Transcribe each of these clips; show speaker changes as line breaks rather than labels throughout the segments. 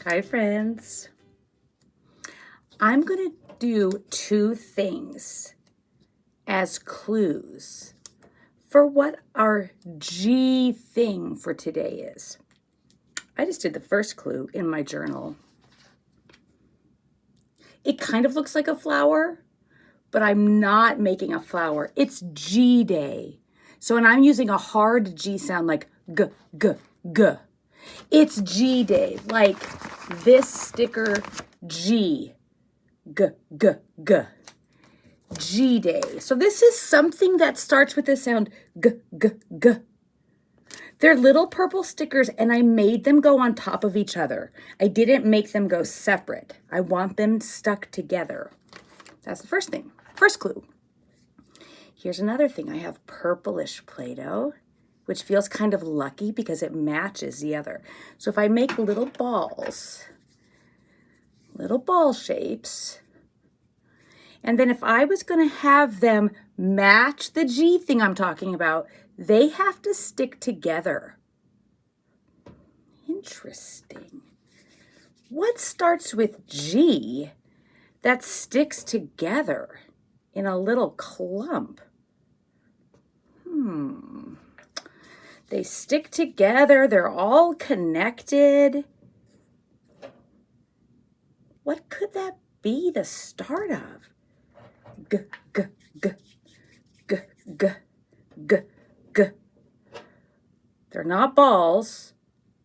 Hi, friends. I'm going to do two things as clues for what our G thing for today is. I just did the first clue in my journal. It kind of looks like a flower, but I'm not making a flower. It's G day. So when I'm using a hard G sound like G, G, G, it's G day, like this sticker G, G, G, G, G day. So this is something that starts with the sound G, G, G. They're little purple stickers and I made them go on top of each other. I didn't make them go separate. I want them stuck together. That's the first thing, first clue. Here's another thing. I have purplish Play-Doh, which feels kind of lucky because it matches the other. So if I make little balls, little ball shapes, and then if I was going to have them match the G thing I'm talking about, they have to stick together. Interesting. What starts with G that sticks together in a little clump? They stick together. They're all connected. What could that be the start of? G, G, G, G, G, G, G. They're not balls.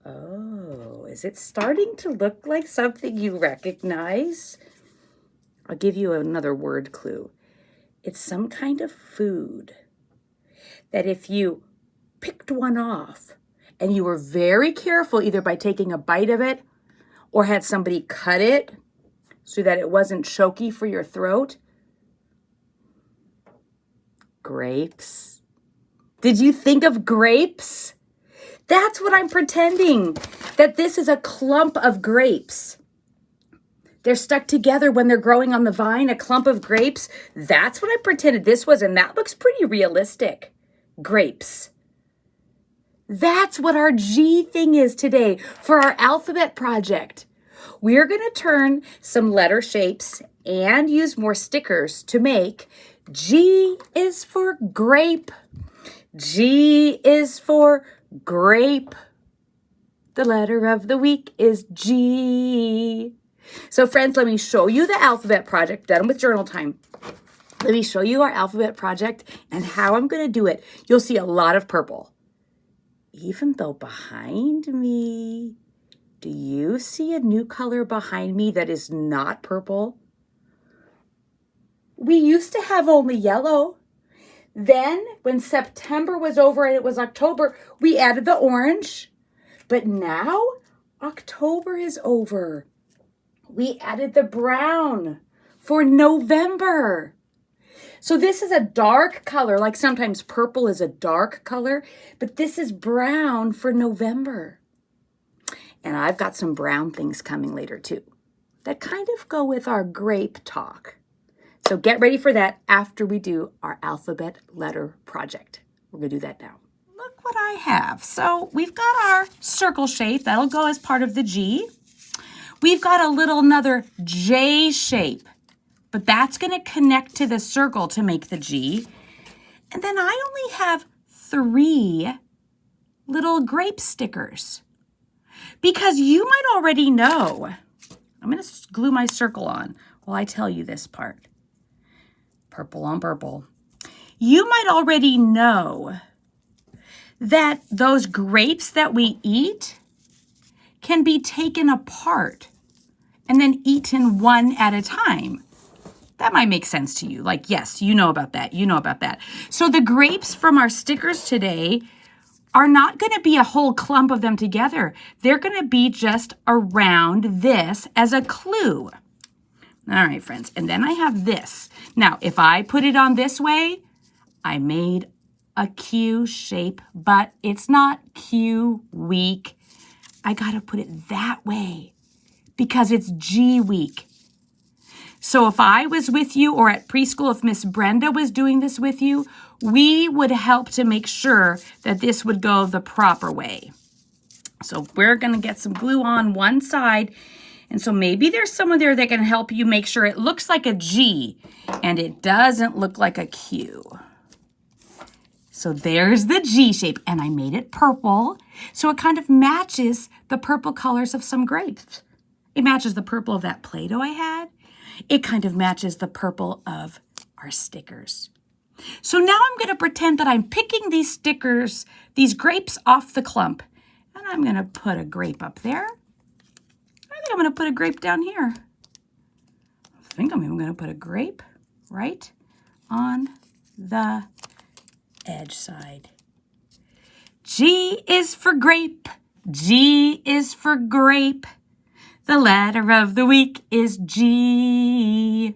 Oh, is it starting to look like something you recognize? I'll give you another word clue. It's some kind of food that if you picked one off and you were very careful, either by taking a bite of it or had somebody cut it so that it wasn't choky for your throat. Grapes. Did you think of grapes? That's what I'm pretending, that this is a clump of grapes. They're stuck together when they're growing on the vine, a clump of grapes. That's what I pretended this was, and that looks pretty realistic. Grapes. That's what our G thing is today for our alphabet project. We're going to turn some letter shapes and use more stickers to make G is for grape. G is for grape. The letter of the week is G. So friends, let me show you the alphabet project done with journal time. Let me show you our alphabet project and how I'm going to do it. You'll see a lot of purple. Even though behind me, do you see a new color behind me that is not purple? We used to have only yellow. Then when September was over and it was October, we added the orange. But now October is over. We added the brown for November. So this is a dark color, like sometimes purple is a dark color, but this is brown for November. And I've got some brown things coming later too that kind of go with our grape talk. So get ready for that after we do our alphabet letter project. We're going to do that now. Look what I have. So we've got our circle shape. That'll go as part of the G. We've got another J shape, but that's going to connect to the circle to make the G. And then I only have 3 little grape stickers because you might already know. I'm going to glue my circle on while I tell you this part. Purple on purple. You might already know that those grapes that we eat can be taken apart and then eaten one at a time. That might make sense to you. Like, yes, you know about that. You know about that. So the grapes from our stickers today are not going to be a whole clump of them together. They're going to be just around this as a clue. All right, friends. And then I have this. Now, if I put it on this way, I made a Q shape, but it's not Q week. I got to put it that way because it's G week. So if I was with you or at preschool, if Miss Brenda was doing this with you, we would help to make sure that this would go the proper way. So we're going to get some glue on one side. And so maybe there's someone there that can help you make sure it looks like a G and it doesn't look like a Q. So there's the G shape, and I made it purple, so it kind of matches the purple colors of some grapes. It matches the purple of that Play-Doh I had. It kind of matches the purple of our stickers. So now I'm going to pretend that I'm picking these stickers, these grapes off the clump, and I'm going to put a grape up there. I think I'm going to put a grape down here. I think I'm even going to put a grape right on the edge side. G is for grape. G is for grape. The letter of the week is G.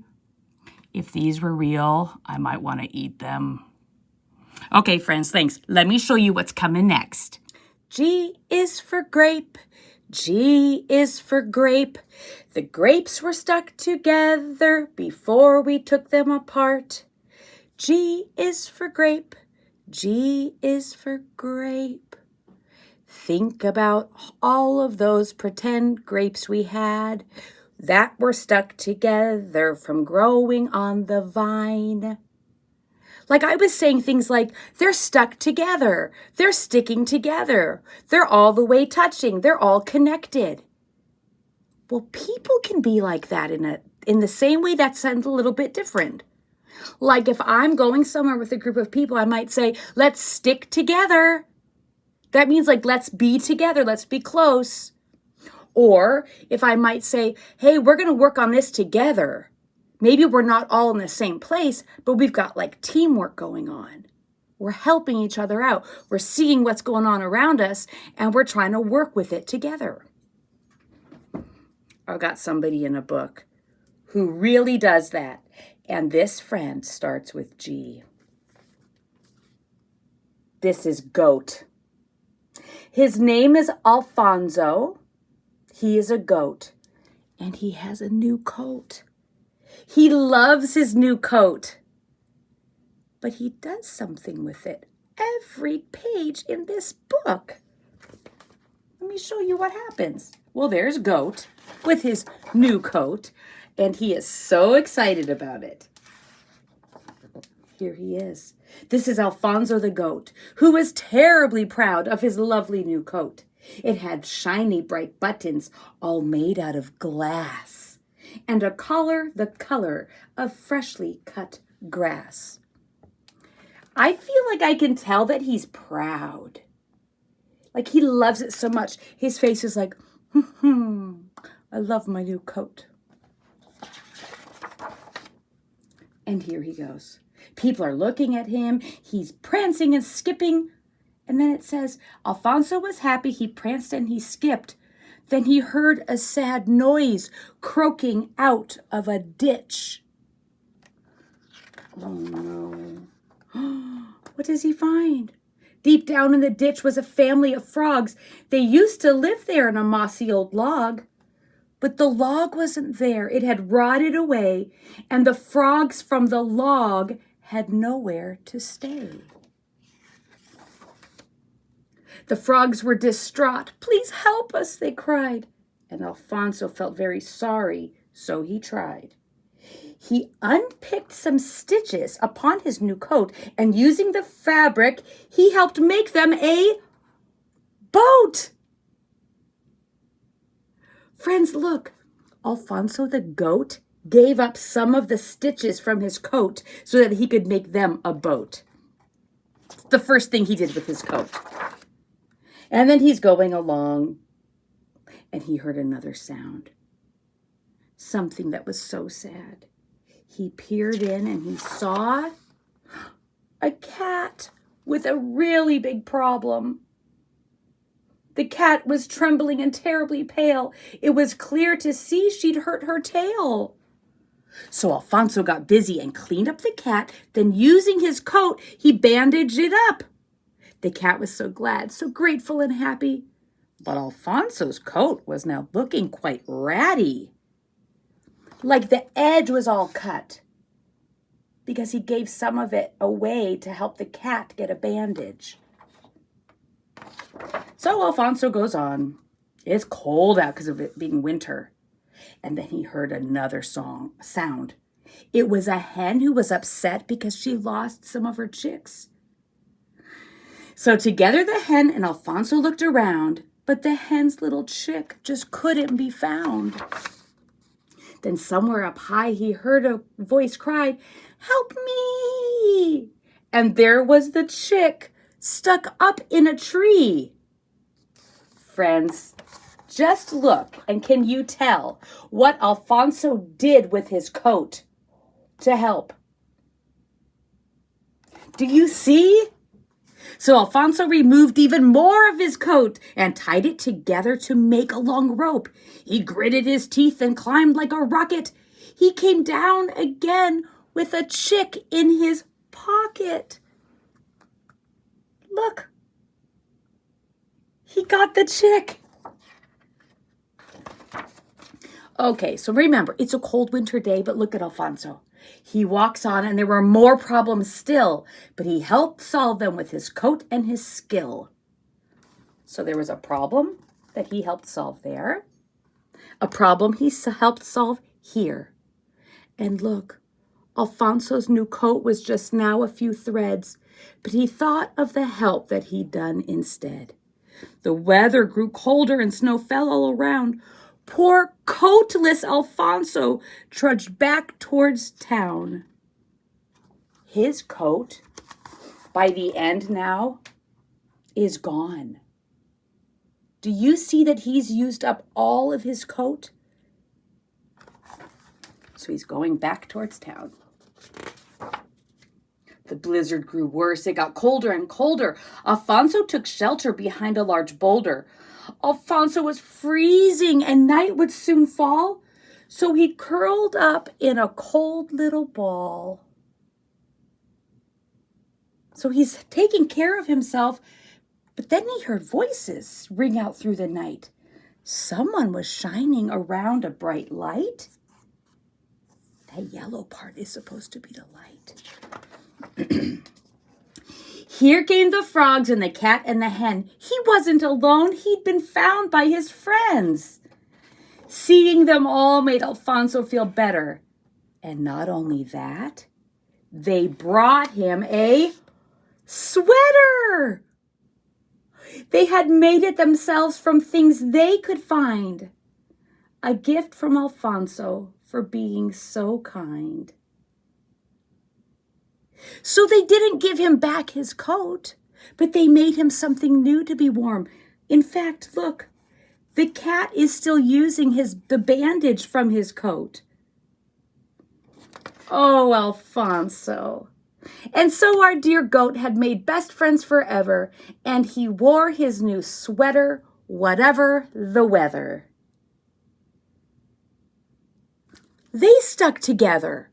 If these were real, I might want to eat them. Okay, friends, thanks. Let me show you what's coming next. G is for grape. G is for grape. The grapes were stuck together before we took them apart. G is for grape. G is for grape. Think about all of those pretend grapes we had that were stuck together from growing on the vine. Like I was saying things like, they're stuck together. They're sticking together. They're all the way touching. They're all connected. Well, people can be like that in the same way that sounds a little bit different. Like if I'm going somewhere with a group of people, I might say, let's stick together. That means like, let's be together. Let's be close. Or if I might say, hey, we're going to work on this together. Maybe we're not all in the same place, but we've got like teamwork going on. We're helping each other out. We're seeing what's going on around us, and we're trying to work with it together. I've got somebody in a book who really does that. And this friend starts with G. This is goat. His name is Alfonso. He is a goat, and he has a new coat. He loves his new coat, but he does something with it every page in this book. Let me show you what happens. Well, there's Goat with his new coat, and he is so excited about it. Here he is. This is Alfonso the goat, who is terribly proud of his lovely new coat. It had shiny, bright buttons, all made out of glass, and a collar the color of freshly cut grass. I feel like I can tell that he's proud. Like he loves it so much. His face is like, I love my new coat. And here he goes. People are looking at him. He's prancing and skipping. And then it says, Alfonso was happy. He pranced and he skipped. Then he heard a sad noise croaking out of a ditch. Oh no. What does he find? Deep down in the ditch was a family of frogs. They used to live there in a mossy old log. But the log wasn't there. It had rotted away, and the frogs from the log had nowhere to stay. The frogs were distraught. Please help us, they cried. And Alfonso felt very sorry, so he tried. He unpicked some stitches upon his new coat, and using the fabric, he helped make them a boat. Friends, look. Alfonso the goat gave up some of the stitches from his coat so that he could make them a boat. The first thing he did with his coat. And then he's going along, and he heard another sound. Something that was so sad. He peered in and he saw a cat with a really big problem. The cat was trembling and terribly pale. It was clear to see she'd hurt her tail. So Alfonso got busy and cleaned up the cat. Then using his coat, he bandaged it up. The cat was so glad, so grateful and happy. But Alfonso's coat was now looking quite ratty. Like the edge was all cut, because he gave some of it away to help the cat get a bandage. So Alfonso goes on. It's cold out because of it being winter. And then he heard another sound. It was a hen who was upset because she lost some of her chicks. So together the hen and Alfonso looked around, but the hen's little chick just couldn't be found. Then somewhere up high he heard a voice cry, "Help me!" And there was the chick stuck up in a tree. Friends, just look, and can you tell what Alfonso did with his coat to help? Do you see? So Alfonso removed even more of his coat and tied it together to make a long rope. He gritted his teeth and climbed like a rocket. He came down again with a chick in his pocket. Look, he got the chick. Okay, so remember, it's a cold winter day, but look at Alfonso. He walks on, and there were more problems still, but he helped solve them with his coat and his skill. So there was a problem that he helped solve there, a problem he helped solve here. And look, Alfonso's new coat was just now a few threads, but he thought of the help that he'd done instead. The weather grew colder and snow fell all around. Poor coatless Alfonso trudged back towards town. His coat, by the end now, is gone. Do you see that he's used up all of his coat? So he's going back towards town. The blizzard grew worse. It got colder and colder. Alfonso took shelter behind a large boulder. Alfonso was freezing and night would soon fall, so he curled up in a cold little ball. So he's taking care of himself, but then he heard voices ring out through the night. Someone was shining around a bright light. That yellow part is supposed to be the light. Here came the frogs and the cat and the hen. He wasn't alone. He'd been found by his friends. Seeing them all made Alfonso feel better. And not only that, they brought him a sweater. They had made it themselves from things they could find. A gift from Alfonso for being so kind. So they didn't give him back his coat, but they made him something new to be warm. In fact, look, the cat is still using the bandage from his coat. Oh, Alfonso. And so our dear goat had made best friends forever, and he wore his new sweater, whatever the weather. They stuck together.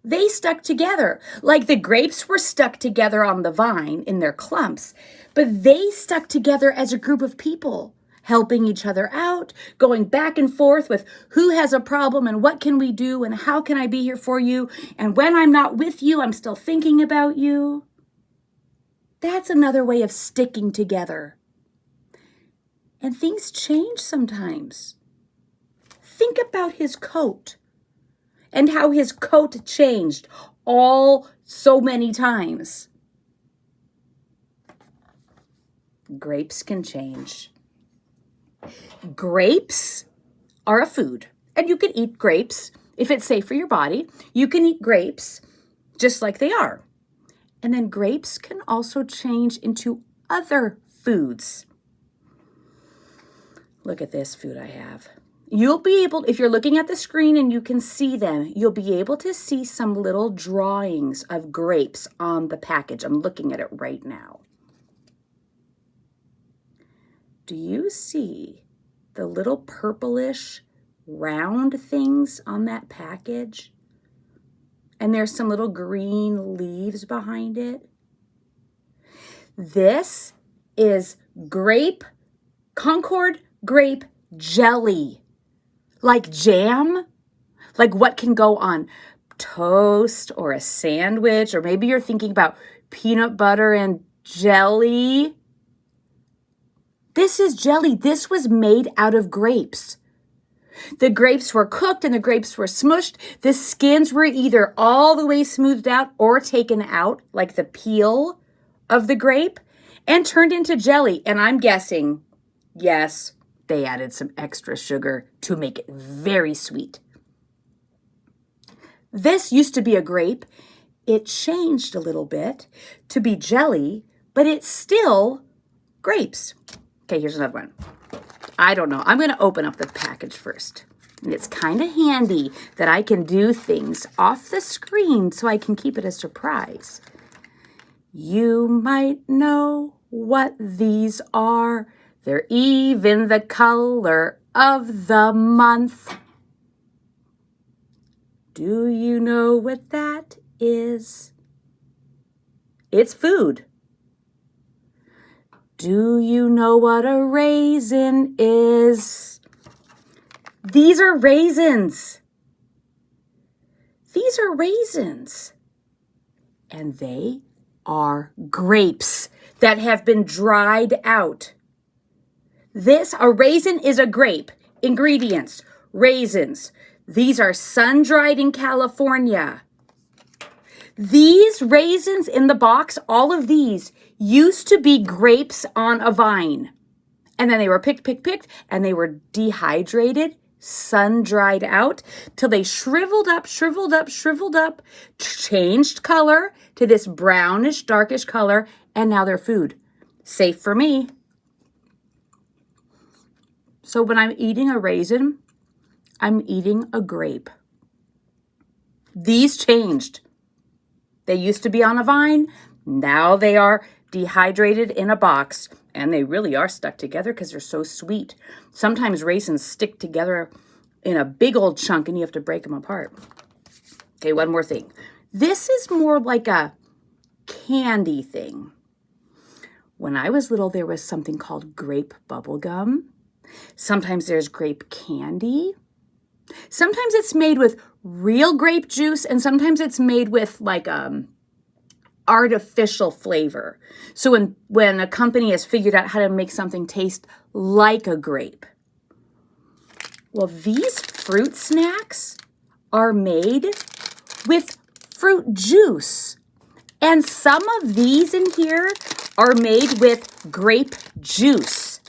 They stuck together, like the grapes were stuck together on the vine in their clumps, but they stuck together as a group of people, helping each other out, going back and forth with who has a problem and what can we do and how can I be here for you, and when I'm not with you, I'm still thinking about you. That's another way of sticking together. And things change sometimes. Think about his coat. And how his coat changed all so many times. Grapes can change. Grapes are a food, and you can eat grapes if it's safe for your body. You can eat grapes just like they are. And then grapes can also change into other foods. Look at this food I have. You'll be able, if you're looking at the screen and you can see them, you'll be able to see some little drawings of grapes on the package. I'm looking at it right now. Do you see the little purplish round things on that package? And there's some little green leaves behind it. This is Concord grape jelly. Like jam, like what can go on toast or a sandwich, or maybe you're thinking about peanut butter and jelly. This is jelly. This was made out of grapes. The grapes were cooked and the grapes were smushed. The skins were either all the way smoothed out or taken out, like the peel of the grape, and turned into jelly. And I'm guessing, yes, they added some extra sugar to make it very sweet. This used to be a grape. It changed a little bit to be jelly, but it's still grapes. Okay, here's another one. I don't know. I'm going to open up the package first. And it's kind of handy that I can do things off the screen so I can keep it a surprise. You might know what these are. They're even the color of the month. Do you know what that is? It's food. Do you know what a raisin is? These are raisins. These are raisins. And they are grapes that have been dried out. A raisin is a grape. Ingredients, raisins. These are sun-dried in California. These raisins in the box, all of these, used to be grapes on a vine. And then they were picked, and they were dehydrated, sun-dried out, till they shriveled up, changed color to this brownish, darkish color, and now they're food. Safe for me. So when I'm eating a raisin, I'm eating a grape. These changed. They used to be on a vine. Now they are dehydrated in a box. And they really are stuck together because they're so sweet. Sometimes raisins stick together in a big old chunk and you have to break them apart. Okay, one more thing. This is more like a candy thing. When I was little, there was something called grape bubble gum. Sometimes there's grape candy. Sometimes it's made with real grape juice, and sometimes it's made with like artificial flavor. So when a company has figured out how to make something taste like a grape. Well, these fruit snacks are made with fruit juice. And some of these in here are made with grape juice.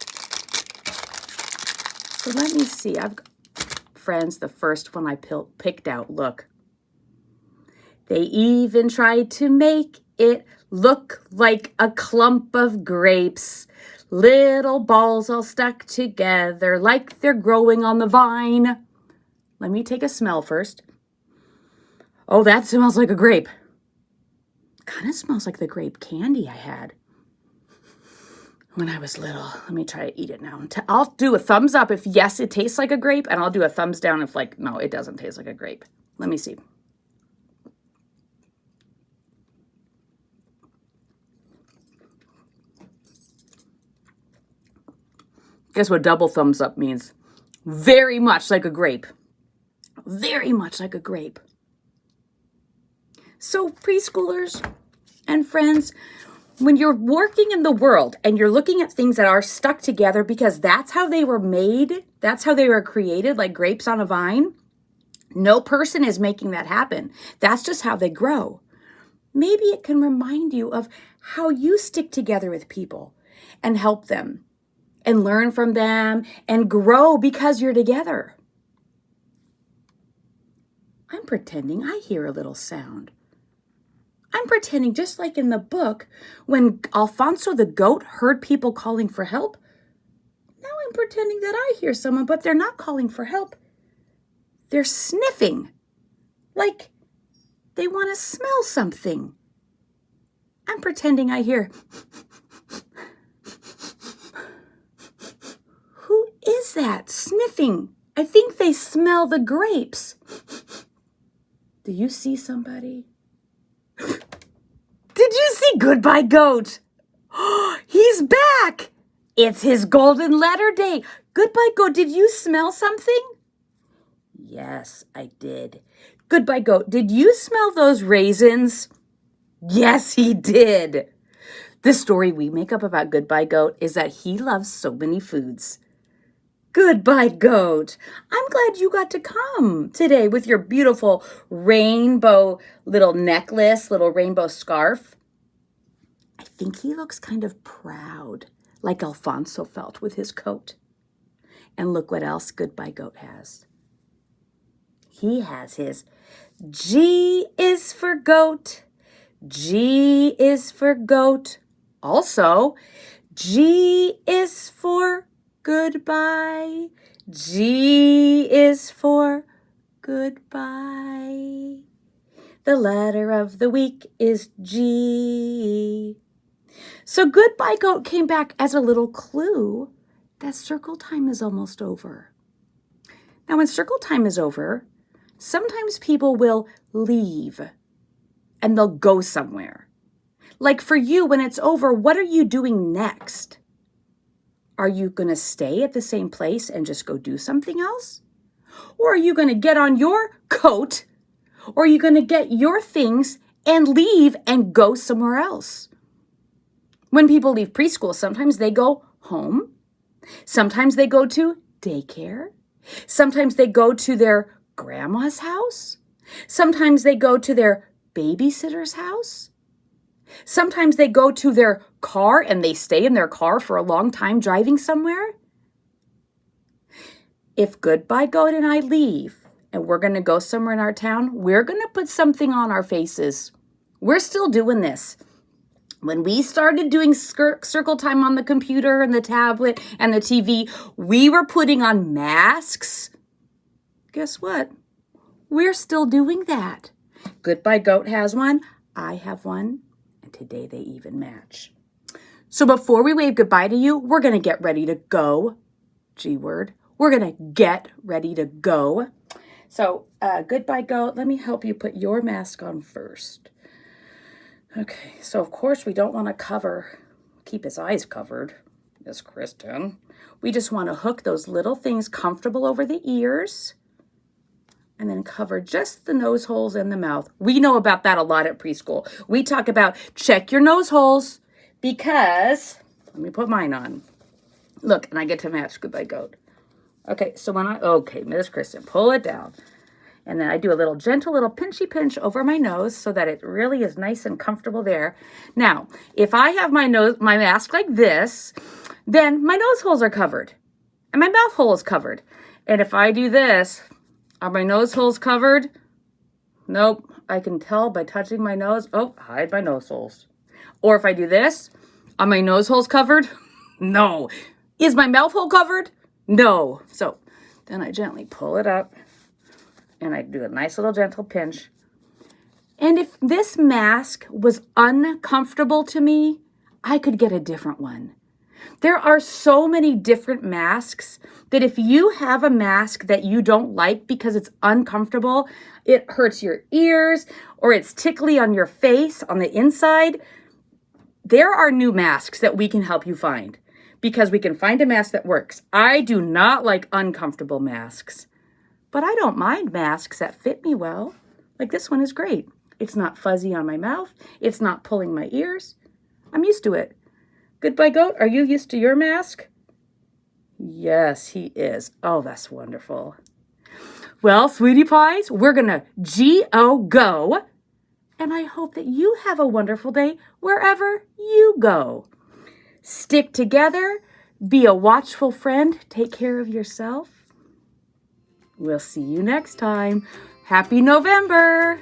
So let me see. I've got, friends, the first one I picked out, look. They even tried to make it look like a clump of grapes. Little balls all stuck together like they're growing on the vine. Let me take a smell first. Oh, that smells like a grape. Kind of smells like the grape candy I had when I was little. Let me try to eat it now. I'll do a thumbs up if yes, it tastes like a grape, and I'll do a thumbs down if like, no, it doesn't taste like a grape. Let me see. Guess what double thumbs up means? Very much like a grape. Very much like a grape. So preschoolers and friends, when you're working in the world and you're looking at things that are stuck together because that's how they were made, that's how they were created, like grapes on a vine, no person is making that happen. That's just how they grow. Maybe it can remind you of how you stick together with people and help them and learn from them and grow because you're together. I'm pretending I hear a little sound. I'm pretending just like in the book when Alfonso the goat heard people calling for help. Now I'm pretending that I hear someone, but they're not calling for help. They're sniffing like they want to smell something. I'm pretending I hear. Who is that sniffing? I think they smell the grapes. Do you see somebody? Did you see Goodbye Goat? He's back. It's his golden letter day. Goodbye Goat, did you smell something? Yes, I did. Goodbye Goat, did you smell those raisins? Yes, he did. The story we make up about Goodbye Goat is that he loves so many foods. Goodbye Goat. I'm glad you got to come today with your beautiful rainbow little necklace, little rainbow scarf. I think he looks kind of proud, like Alfonso felt with his coat. And look what else Goodbye Goat has. He has his G is for goat. G is for goat. Also, G is for goodbye. G is for goodbye. The letter of the week is G. So Goodbye Goat came back as a little clue that circle time is almost over. Now, when circle time is over, sometimes people will leave and they'll go somewhere. Like for you, when it's over, what are you doing next? Are you going to stay at the same place and just go do something else? Or are you going to get on your coat? Or are you going to get your things and leave and go somewhere else? When people leave preschool, sometimes they go home. Sometimes they go to daycare. Sometimes they go to their grandma's house. Sometimes they go to their babysitter's house. Sometimes they go to their car and they stay in their car for a long time driving somewhere. If Goodbye Goat and I leave and we're going to go somewhere in our town, we're going to put something on our faces. We're still doing this. When we started doing circle time on the computer and the tablet and the TV, we were putting on masks. Guess what? We're still doing that. Goodbye Goat has one. I have one. And today they even match. So before we wave goodbye to you, we're going to get ready to go. G word. We're going to get ready to go. So Goodbye Goat, let me help you put your mask on first. Okay, so of course we don't want to keep his eyes covered, Miss Kristen. We just want to hook those little things comfortable over the ears and then cover just the nose holes and the mouth. We know about that a lot at preschool. We talk about check your nose holes because, let me put mine on. Look, and I get to match Goodbye Goat. Okay, so okay, Miss Kristen, pull it down. And then I do a gentle little pinchy pinch over my nose so that it really is nice and comfortable there. Now, if I have my mask like this, then my nose holes are covered and my mouth hole is covered. And if I do this, are my nose holes covered? Nope. I can tell by touching my nose. Oh, hide my nose holes. Or if I do this, are my nose holes covered? No. Is my mouth hole covered? No. So then I gently pull it up. And I do a nice little gentle pinch. And if this mask was uncomfortable to me, I could get a different one. There are so many different masks that if you have a mask that you don't like because it's uncomfortable, it hurts your ears, or it's tickly on your face on the inside, there are new masks that we can help you find because we can find a mask that works. I do not like uncomfortable masks. But I don't mind masks that fit me well. Like this one is great. It's not fuzzy on my mouth. It's not pulling my ears. I'm used to it. Goodbye Goat, are you used to your mask? Yes, he is. Oh, that's wonderful. Well, sweetie pies, we're going to G-O-go. And I hope that you have a wonderful day wherever you go. Stick together. Be a watchful friend. Take care of yourself. We'll see you next time. Happy November!